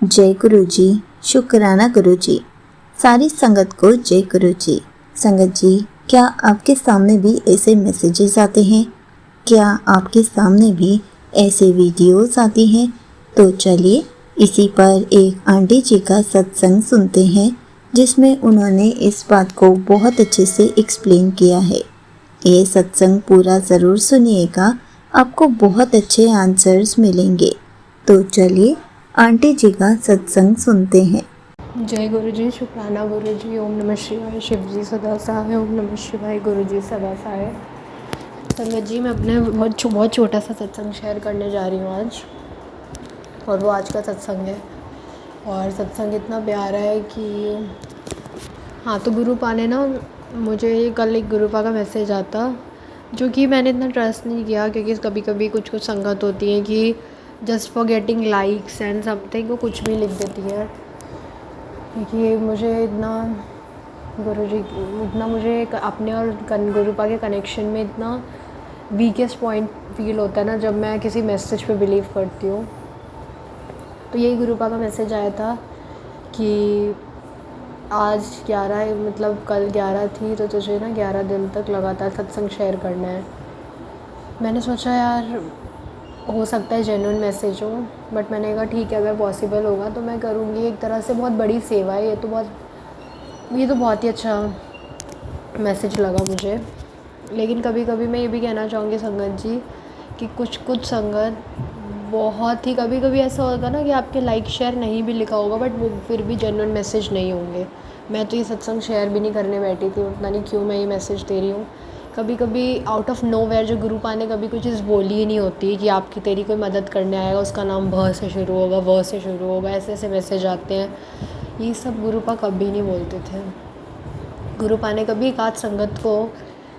जय गुरु जी, शुक्राना गुरु जी। सारी संगत को जय गुरु जी। संगत जी, क्या आपके सामने भी ऐसे मैसेजेस आते हैं? क्या आपके सामने भी ऐसे वीडियोस आती हैं? तो चलिए इसी पर एक आंटी जी का सत्संग सुनते हैं, जिसमें उन्होंने इस बात को बहुत अच्छे से एक्सप्लेन किया है। ये सत्संग पूरा ज़रूर सुनिएगा, आपको बहुत अच्छे आंसर्स मिलेंगे। तो चलिए आंटी जी का सत्संग सुनते हैं। जय गुरु जी, शुक्राना गुरु जी। ओम नमः शिवाय। शिव जी सदा सहाय। ओम नमः शिवाय। गुरु जी सदा सहाय। संगत जी, मैं अपने बहुत छोटा सा सत्संग शेयर करने जा रही हूँ आज, और वो आज का सत्संग है। और सत्संग इतना प्यारा है कि हाँ, तो गुरुपा ने ना मुझे कल एक गुरुपा का मैसेज आता, जो कि मैंने इतना ट्रस्ट नहीं किया, क्योंकि कभी कभी कुछ संगत होती है कि just for getting likes and something वो कुछ भी लिख देती है। क्योंकि मुझे मुझे अपने और गुरुपा के कनेक्शन में इतना वीकेस्ट पॉइंट फील होता है ना, जब मैं किसी मैसेज पे बिलीव करती हूँ। तो यही गुरुपा का मैसेज आया था कि आज 11 मतलब कल 11 थी, तो तुझे ना 11 दिन तक लगातार सत्संग शेयर करना है। मैंने सोचा यार हो सकता है जेन्युइन मैसेज हो, बट मैंने कहा ठीक है, अगर पॉसिबल होगा तो मैं करूँगी। एक तरह से बहुत बड़ी सेवा है ये तो बहुत ही अच्छा मैसेज लगा मुझे। लेकिन कभी कभी मैं ये भी कहना चाहूँगी संगत जी कि कुछ संगत बहुत ही कभी कभी ऐसा होगा ना कि आपके लाइक शेयर नहीं भी लिखा होगा, बट वो फिर भी जेन्युइन मैसेज नहीं होंगे। मैं तो ये सत्संग शेयर भी नहीं करने बैठी थी, पता नहीं क्यों मैं ये मैसेज दे रही हूँ। कभी कभी आउट ऑफ नोवेयर जो गुरुपा ने कभी कोई चीज़ बोली ही नहीं होती कि आपकी तेरी कोई मदद करने आएगा, उसका नाम भ से शुरू होगा, व से शुरू होगा, ऐसे ऐसे मैसेज आते हैं। ये सब गुरुपा कभी नहीं बोलते थे। गुरुपा ने कभी एक आध संगत को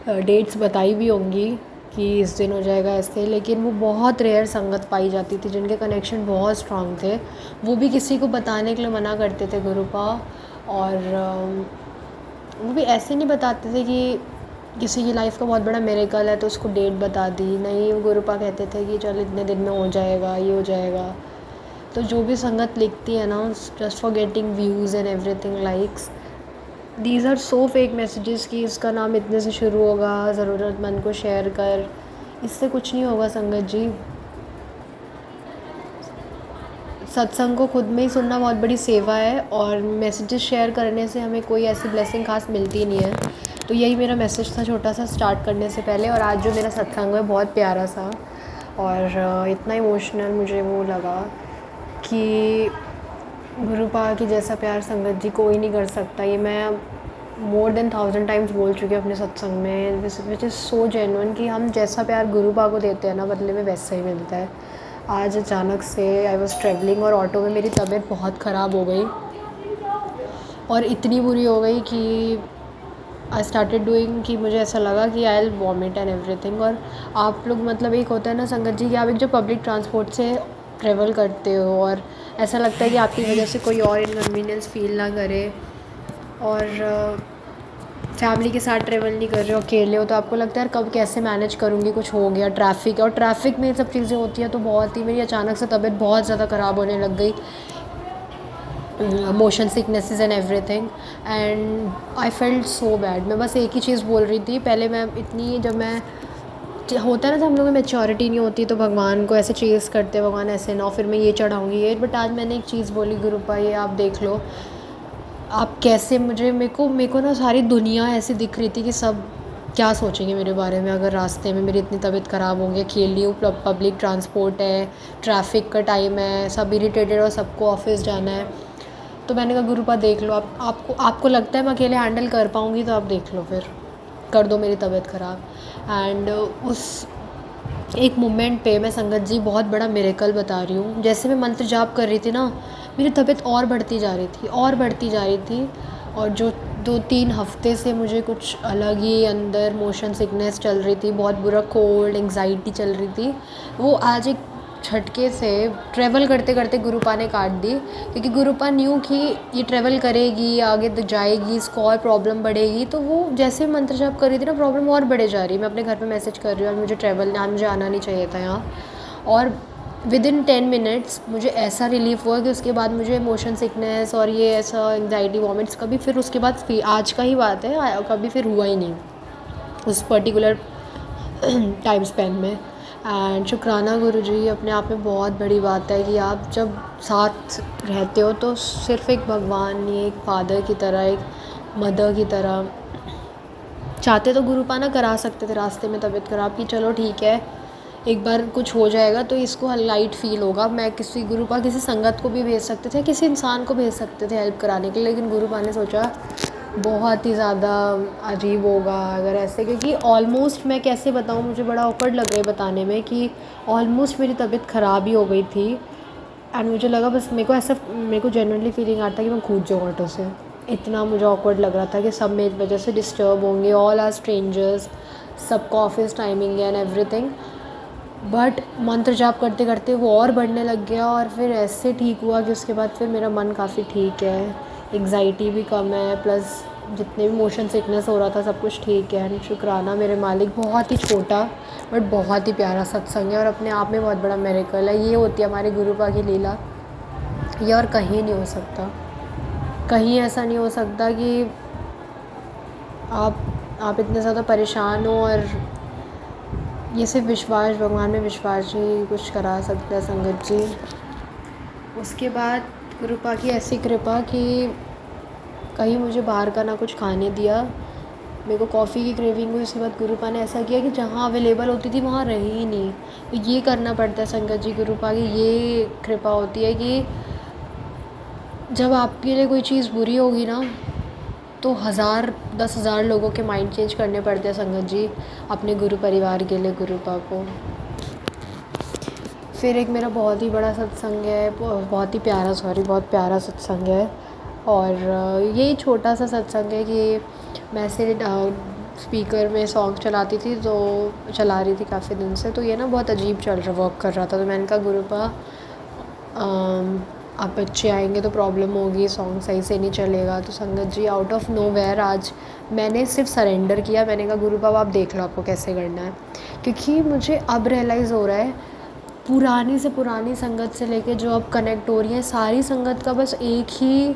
डेट्स बताई भी होंगी कि इस दिन हो जाएगा ऐसे, लेकिन वो बहुत रेयर संगत पाई जाती थी जिनके कनेक्शन बहुत स्ट्रांग थे। वो भी किसी को बताने के लिए मना करते थे गुरुपा, और वो भी ऐसे नहीं बताते थे कि किसी की लाइफ का बहुत बड़ा मिरेकल है तो उसको डेट बता दी। नहीं, वो गुरुपा कहते थे कि चल इतने दिन में हो जाएगा, ये हो जाएगा। तो जो भी संगत लिखती है ना, just for getting views and everything likes, these are so fake messages कि इसका नाम इतने से शुरू होगा, ज़रूरतमंद को शेयर कर। इससे कुछ नहीं होगा संगत जी। सत्संग को खुद में ही सुनना बहुत बड़ी सेवा है, और मैसेजेस शेयर करने से हमें कोई ऐसी ब्लेसिंग खास मिलती नहीं है। तो यही मेरा मैसेज था छोटा सा स्टार्ट करने से पहले। और आज जो मेरा सत्संग है बहुत प्यारा सा, और इतना इमोशनल मुझे वो लगा कि गुरुपा की जैसा प्यार संगत जी कोई नहीं कर सकता। ये मैं मोर देन 1000 टाइम्स बोल चुकी हूँ अपने सत्संग में, विच इज़ सो जेन्युइन कि हम जैसा प्यार गुरुपा को देते हैं ना, बदले में वैसा ही मिलता है। आज अचानक से आई वॉज ट्रैवलिंग और ऑटो में मेरी तबीयत बहुत ख़राब हो गई, और इतनी बुरी हो गई कि आई स्टार्टेड डूइंग कि मुझे ऐसा लगा कि I will vomit and everything. और आप लोग मतलब एक होता है ना संगत जी कि आप एक जो पब्लिक ट्रांसपोर्ट से ट्रेवल करते हो, और ऐसा लगता है कि आपकी वजह से कोई और इनकन्वीनियंस फील ना करे, और फैमिली के साथ ट्रेवल नहीं कर रहे हो, अकेले हो, तो आपको लगता है यार कब कैसे मैनेज करूँगी, कुछ हो गया ट्रैफिक, और ट्रैफिक में ये सब चीज़ें होती हैं। तो बहुत ही मेरी अचानक से तबीयत बहुत ज़्यादा ख़राब होने लग गई, motion sicknesses and everything, and I felt so bad. मैं बस एक ही चीज़ बोल रही थी पहले, मैं इतनी जब मैं होता है ना, जब हम लोगों में मैच्योरिटी नहीं होती तो भगवान को ऐसे चेज़ करते, भगवान ऐसे ना, फिर मैं ये चढ़ाऊँगी ये। बट आज मैंने एक चीज़ बोली, गुरुपा ये आप देख लो, आप कैसे मेरे को ना सारी दुनिया ऐसी दिख रही थी कि सब क्या सोचेंगे मेरे बारे में अगर रास्ते में मेरी इतनी तबीयत ख़राब होगी, अकेली हूँ, पब्लिक ट्रांसपोर्ट है, ट्रैफिक का टाइम है, सब इरिटेटेड और सबको ऑफिस जाना है। तो मैंने कहा गुरुपा देख लो, आपको लगता है मैं अकेले हैंडल कर पाऊँगी, तो आप देख लो, फिर कर दो मेरी तबीयत ख़राब। एंड उस एक मोमेंट पे मैं संगत जी बहुत बड़ा मिरेकल बता रही हूँ, जैसे मैं मंत्र जाप कर रही थी ना, मेरी तबीयत और बढ़ती जा रही थी और बढ़ती जा रही थी। और जो 2-3 हफ्ते से मुझे कुछ अलग ही अंदर मोशन सिकनेस चल रही थी, बहुत बुरा कोल्ड एंग्जाइटी चल रही थी, वो आज एक झटके से ट्रैवल करते करते गुरुपा ने काट दी। क्योंकि गुरुपा न्यू कि ये ट्रैवल करेगी, आगे तक जाएगी, इसको और प्रॉब्लम बढ़ेगी, तो वो जैसे मंत्र जाप कर रही थी ना, प्रॉब्लम और बढ़े जा रही है। मैं अपने घर पे मैसेज कर रही हूँ और मुझे आना नहीं चाहिए था यहाँ, और विदिन 10 मिनट्स मुझे ऐसा रिलीफ हुआ कि उसके बाद मुझे मोशन सिकनेस और ये ऐसा एंग्जाइटी वॉमिट्स कभी फिर उसके बाद आज का ही बात है, कभी फिर हुआ ही नहीं उस पर्टिकुलर टाइम स्पेन में। एंड शुक्राना गुरुजी, अपने आप में बहुत बड़ी बात है कि आप जब साथ रहते हो तो सिर्फ एक भगवान नहीं, एक फादर की तरह, एक मदर की तरह। चाहते तो गुरुपाना करा सकते थे रास्ते में तबीयत ख़राब की, चलो ठीक है एक बार कुछ हो जाएगा तो इसको लाइट फील होगा, मैं किसी गुरुपा किसी संगत को भी भेज सकते थे, किसी इंसान को भेज सकते थे हेल्प कराने के लिए, लेकिन गुरुपा ने सोचा बहुत ही ज़्यादा अजीब होगा अगर ऐसे, क्योंकि ऑलमोस्ट मैं कैसे बताऊँ, मुझे बड़ा ऑकवर्ड लग रहा है बताने में कि ऑलमोस्ट मेरी तबीयत ख़राब ही हो गई थी। एंड मुझे लगा बस मेरे को जेन्युइनली फीलिंग आता कि मैं कूद जाऊँ ऑटो से, इतना मुझे ऑकवर्ड लग रहा था कि सब मेरी वजह से डिस्टर्ब होंगे, ऑल आर स्ट्रेंजर्स, सबका office timing and everything. But मंत्र जाप करते करते वो और बढ़ने लग गया और फिर ऐसे ठीक हुआ कि उसके बाद फिर मेरा मन काफ़ी ठीक है, एग्ज़ाइटी भी कम है, प्लस जितने भी मोशन सिकनेस हो रहा था सब कुछ ठीक है। एंड शुक्राना मेरे मालिक, बहुत ही छोटा बट बहुत ही प्यारा सत्संग है और अपने आप में बहुत बड़ा मिरेकल है। ये होती है हमारे गुरुपा की लीला, ये और कहीं नहीं हो सकता, कहीं ऐसा नहीं हो सकता कि आप इतने ज़्यादा परेशान हो और ये सिर्फ विश्वास, भगवान में विश्वास ही कुछ करा सकता है संगत जी। उसके बाद गुरुपा की ऐसी कृपा कि कहीं मुझे बाहर का ना कुछ खाने दिया, मेरे को कॉफ़ी की क्रेविंग हुई, उसके बाद गुरुपा ने ऐसा किया कि जहाँ अवेलेबल होती थी वहाँ रही ही नहीं। तो ये करना पड़ता है संगत जी, गुरुपा की ये कृपा होती है कि जब आपके लिए कोई चीज़ बुरी होगी ना तो 10,000 लोगों के माइंड चेंज करने पड़ते हैं संगत जी, अपने गुरु परिवार के लिए गुरुपा को। फिर एक मेरा बहुत ही बड़ा सत्संग है, बहुत प्यारा सत्संग है और यही छोटा सा सत्संग है कि मैं ऐसे स्पीकर में सॉन्ग चला रही थी काफ़ी दिन से, तो ये ना बहुत अजीब वर्क कर रहा था, तो मैंने कहा गुरुपा आप बच्चे आएंगे तो प्रॉब्लम होगी, सॉन्ग सही से नहीं चलेगा। तो संगत जी आउट ऑफ नोवेयर आज मैंने सिर्फ सरेंडर किया, मैंने कहा गुरुपा आप देख लो आपको कैसे करना है, क्योंकि मुझे अब रियलाइज़ हो रहा है पुरानी से पुरानी संगत से लेके जो अब कनेक्ट हो रही है सारी संगत का बस एक ही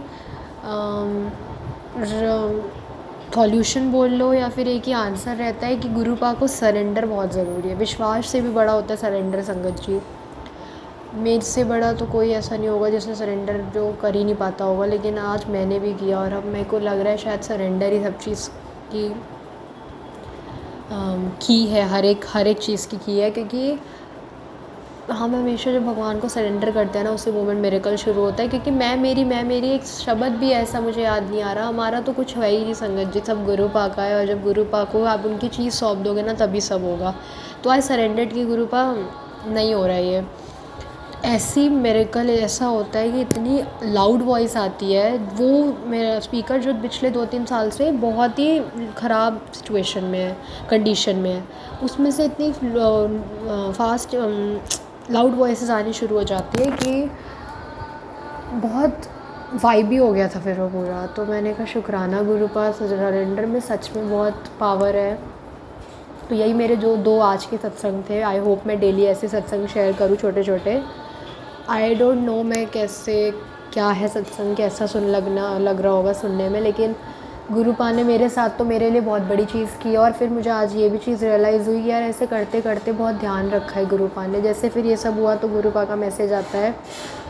सॉल्यूशन बोल लो या फिर एक ही आंसर रहता है कि गुरुपा को सरेंडर बहुत ज़रूरी है। विश्वास से भी बड़ा होता है सरेंडर संगत जी, मेरे से बड़ा तो कोई ऐसा नहीं होगा जिसने सरेंडर जो कर ही नहीं पाता होगा, लेकिन आज मैंने भी किया और अब मेरे को लग रहा है शायद सरेंडर ही सब चीज़ की है, हर एक चीज़ की है, क्योंकि हम हमेशा जब भगवान को सरेंडर करते हैं ना उसी मोमेंट मिरेकल शुरू होता है। क्योंकि मैं मेरी एक शब्द भी ऐसा मुझे याद नहीं आ रहा, हमारा तो कुछ है ही नहीं संगत जी, सब गुरुपा का है और जब गुरुपा को आप उनकी चीज़ सौंप दोगे ना तभी सब होगा। तो आज सरेंडर्ड की गुरुपा नहीं हो रहा है ये, ऐसी मिरेकल ऐसा होता है कि इतनी लाउड वॉइस आती है, वो मेरा स्पीकर जो पिछले 2-3 साल से बहुत ही ख़राब सिचुएशन में है, कंडीशन में है, उसमें से इतनी फास्ट लाउड वॉइसेस आनी शुरू हो जाती है कि बहुत वाइबी हो गया था फिर वो पूरा। तो मैंने कहा शुक्राना गुरुपा, सरेंडर में सच में बहुत पावर है। तो यही मेरे जो 2 आज के सत्संग थे, आई होप मैं डेली ऐसे सत्संग शेयर करूँ छोटे छोटे। आई डोंट नो मैं क्या है सत्संग, कैसा लग रहा होगा सुनने में, लेकिन गुरुपा ने मेरे साथ तो मेरे लिए बहुत बड़ी चीज़ की और फिर मुझे आज ये भी चीज़ रियलाइज़ हुई यार ऐसे करते करते बहुत ध्यान रखा है गुरुपा ने। जैसे फिर ये सब हुआ तो गुरुपा का मैसेज आता है,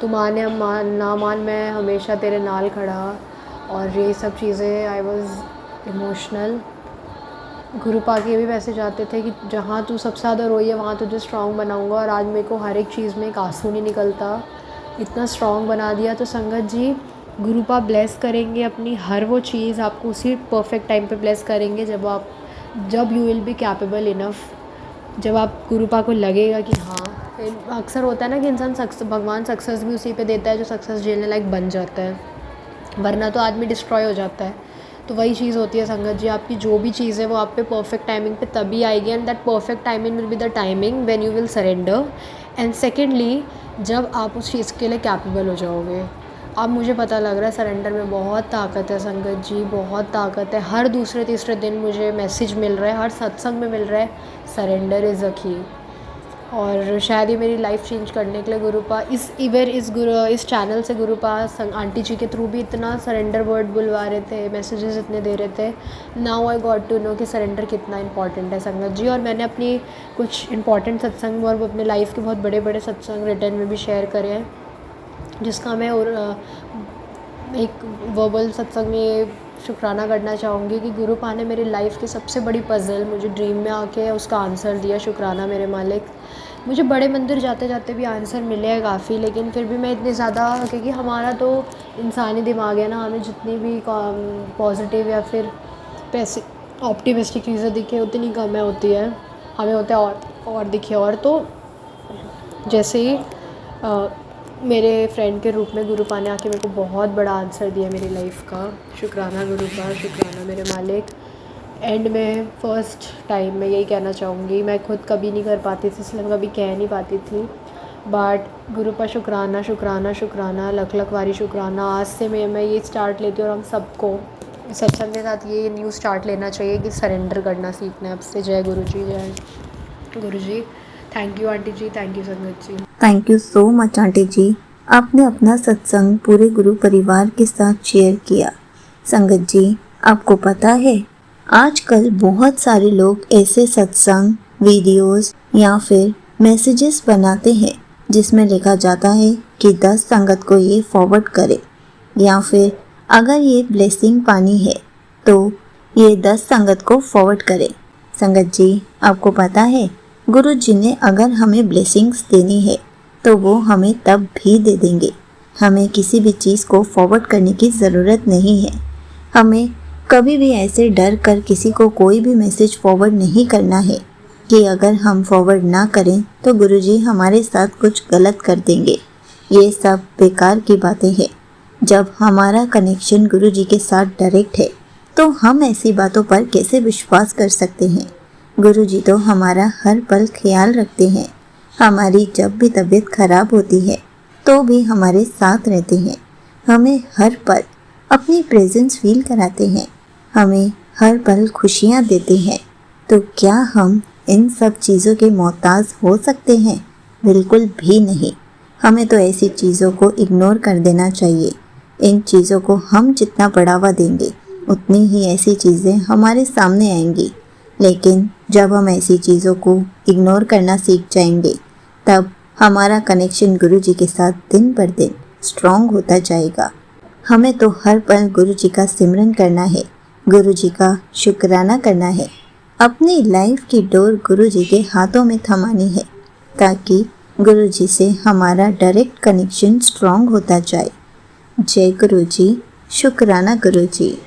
तू माने ना मान मैं हमेशा तेरे नाल खड़ा, और ये सब चीज़ें आई वॉज इमोशनल। गुरुपा के भी मैसेज आते थे कि जहाँ तू सबसे ज़्यादा रोई है वहाँ तुझे स्ट्रॉन्ग बनाऊँगा, और आज मेरे को हर एक चीज़ में एक आंसू नहीं निकलता, इतना स्ट्रॉन्ग बना दिया। तो संगत जी गुरुपा ब्लेस करेंगे अपनी हर वो चीज़, आपको उसी परफेक्ट टाइम पे ब्लेस करेंगे जब you will be capable enough, जब आप गुरुपा को लगेगा कि हाँ। अक्सर होता है ना कि इंसान भगवान सक्सेस भी उसी पे देता है जो सक्सेस झेलने लायक बन जाता है, वरना तो आदमी डिस्ट्रॉय हो जाता है। तो वही चीज़ होती है संगत जी, आपकी जो भी चीज़ है वो आप पे परफेक्ट टाइमिंग पे तभी आएगी, and that perfect timing will be the timing when you will surrender. And secondly जब आप उस चीज़ के लिए कैपेबल हो जाओगे। अब मुझे पता लग रहा है सरेंडर में बहुत ताकत है संगत जी, बहुत ताकत है। हर दूसरे तीसरे दिन मुझे मैसेज मिल रहा है, हर सत्संग में मिल रहा है, सरेंडर इज़ अ की। और शायद ये मेरी लाइफ चेंज करने के लिए गुरुपा इस चैनल से गुरुपा आंटी जी के थ्रू भी इतना सरेंडर वर्ड बुलवा रहे थे, मैसेजेस इतने दे रहे थे। Now I got to know कि सरेंडर कितना इंपॉर्टेंट है संगत जी। और मैंने अपनी कुछ इंपॉर्टेंट सत्संग और अपने लाइफ के बहुत बड़े बड़े सत्संग रिटर्न में भी शेयर करे हैं, जिसका मैं और एक वर्बल सत्संग में शुक्राना करना चाहूँगी कि गुरुपा ने मेरी लाइफ की सबसे बड़ी पज़ल मुझे ड्रीम में आके उसका आंसर दिया। शुक्राना मेरे मालिक। मुझे बड़े मंदिर जाते जाते भी आंसर मिले हैं काफ़ी, लेकिन फिर भी मैं इतनी ज़्यादा, क्योंकि हमारा तो इंसानी दिमाग है ना, हमें जितनी भी पॉजिटिव या फिर पैसे ऑप्टिमिस्टिक चीज़ें दिखे उतनी कम है होती है, हमें होता है और दिखे और। तो जैसे ही मेरे फ्रेंड के रूप में गुरुपा ने आके मेरे को बहुत बड़ा आंसर दिया मेरी लाइफ का। शुक्राना गुरुपा, शुक्राना मेरे मालिक। एंड में फ़र्स्ट टाइम मैं यही कहना चाहूँगी, मैं खुद कभी नहीं कर पाती थी इसलिए मैं कभी कह नहीं पाती थी, बट गुरुपा शुक्राना शुक्राना शुक्राना, लख लख वारी शुक्राना। आज से मैं ये स्टार्ट लेती हूँ और हम सबको सत्संग के साथ ये न्यू स्टार्ट लेना चाहिए कि सरेंडर करना सीखना है अब से। जय गुरु जी, जय गुरु जी। थैंक यू आंटी जी, थैंक यू संगत जी। Thank you so much aunty जी, आपने अपना सत्संग पूरे गुरु परिवार के साथ शेयर किया। संगत जी, आपको पता है आजकल बहुत सारे लोग ऐसे सत्संग वीडियोस या फिर मैसेजेस बनाते हैं जिसमें लिखा जाता है कि 10 संगत को ये फॉरवर्ड करे, या फिर अगर ये ब्लेसिंग पानी है तो ये 10 संगत को फॉरवर्ड करे। संगत जी, आपको पता है गुरु जी ने अगर हमें ब्लेसिंग्स देनी है तो वो हमें तब भी दे देंगे। हमें किसी भी चीज़ को फॉरवर्ड करने की ज़रूरत नहीं है। हमें कभी भी ऐसे डर कर किसी को कोई भी मैसेज फॉरवर्ड नहीं करना है कि अगर हम फॉरवर्ड ना करें तो गुरुजी हमारे साथ कुछ गलत कर देंगे। ये सब बेकार की बातें हैं। जब हमारा कनेक्शन गुरुजी के साथ डायरेक्ट है तो हम ऐसी बातों पर कैसे विश्वास कर सकते हैं। गुरुजी तो हमारा हर पल ख्याल रखते हैं। हमारी जब भी तबीयत खराब होती है तो भी हमारे साथ रहते हैं। हमें हर पल अपनी प्रेजेंस फील कराते हैं। हमें हर पल खुशियाँ देते हैं। तो क्या हम इन सब चीज़ों के मोहताज हो सकते हैं? बिल्कुल भी नहीं। हमें तो ऐसी चीज़ों को इग्नोर कर देना चाहिए। इन चीज़ों को हम जितना बढ़ावा देंगे उतनी ही ऐसी चीज़ें हमारे सामने आएंगी। लेकिन जब हम ऐसी चीज़ों को इग्नोर करना सीख जाएंगे तब हमारा कनेक्शन गुरुजी के साथ दिन पर दिन स्ट्रॉन्ग होता जाएगा। हमें तो हर पल गुरुजी का सिमरन करना है, गुरुजी का शुक्राना करना है। अपनी लाइफ की डोर गुरुजी के हाथों में थमानी है ताकि गुरुजी से हमारा डायरेक्ट कनेक्शन स्ट्रॉन्ग होता जाए। जय गुरुजी, शुक्राना गुरुजी।